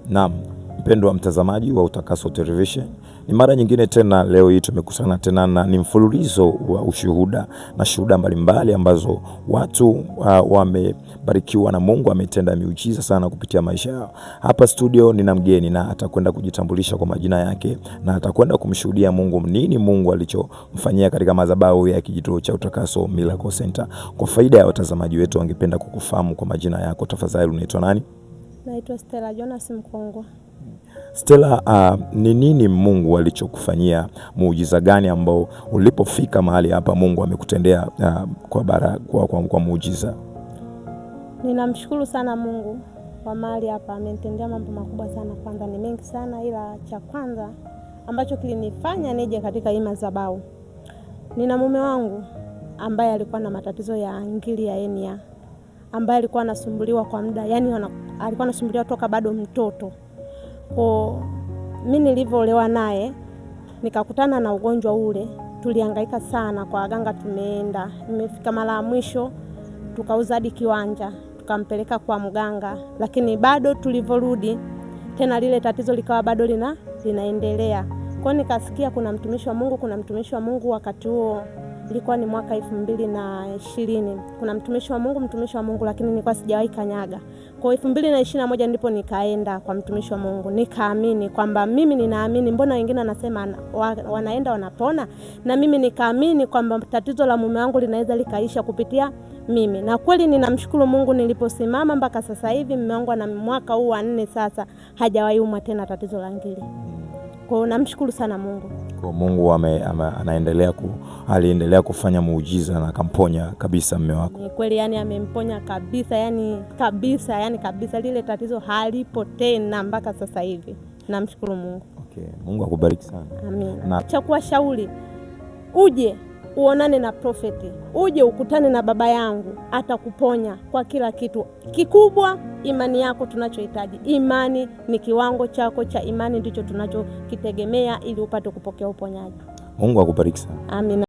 Naam, mpendwa mtazamaji wa Utakaso Television, ni mara nyingine tena leo hii tumekutana tena na ni mfululizo wa ushuhuda na shuhuda mbalimbali ambazo watu wamebarikiwa na Mungu, ametenda miujiza sana kupitia maisha yao. Hapa studio nina mgeni na atakwenda kujitambulisha kwa majina yake na atakwenda kumshuhudia Mungu nini Mungu alichomfanyia katika madhabahu ya Kituo cha Utakaso Miracle Center. Kwa faida ya watazamaji wetu, wangependa kukufahamu kwa majina yako. Tafadhali, unaitwa nani? Naitwa Stella Jonas Mkongwa. Stella, ni nini Mungu alichokufanyia? Muujiza gani ambao ulipofika mahali hapa Mungu amekutendea kwa muujiza? Ninamshukuru sana Mungu kwa mahali hapa, amenitendea mambo makubwa sana. Kwanza ni mengi sana, ila cha kwanza ambacho kilinifanya nije katika hii madhabahu, nina mume wangu ambaye alikuwa na matatizo ya ngiri ya hernia, ambaye alikuwa anasumbuliwa kwa muda, yani alikuwa anasumbuliwa toka bado mtoto. Kwa mimi nilivyoolewa naye nikakutana na ugonjwa ule, tulihangaika sana kwa waganga, tumeenda, nimefika mara ya mwisho tukauza hadi kiwanja, tukampeleka kwa mganga, lakini bado tulivyorudi tena lile tatizo likawa bado linaendelea. Kwa nikasikia kuna mtumishi wa Mungu wakati huo ilikuwa ni mwaka 2020. Kuna mtumishi wa Mungu lakini nilikuwa sijawahi kanyaga. Kwa 2021 ndipo nikaenda kwa mtumishi wa Mungu. Nikaamini kwamba mimi ninaamini, mbona wengine wanasema wanaenda wanapona, na mimi nikaamini kwamba tatizo la mume wangu linaweza likaisha kupitia mimi. Na kweli ninamshukuru Mungu, niliposimama mpaka sasa hivi mume wangu ana mwaka huu wa 4 sasa hajawahi umwa tena tatizo la ngiri. Kwa hiyo namshukuru sana Mungu. Kwa Mungu aliendelea kufanya muujiza na akamponya kabisa mume wako. Ni kweli, yani amemponya kabisa, yani kabisa lile tatizo halipo tena mpaka sasa hivi. Namshukuru Mungu. Okay, Mungu akubariki sana. Amina. Cha kuwashauri, uje uonane na profeti, uje ukutane na baba yangu, atakuponya kwa kila kitu. Kikubwa imani yako, tunachohitaji imani. Ni kiwango chako cha imani ndicho tunachokitegemea ili upate kupokea uponyaji. Mungu akubariki sana. Amina.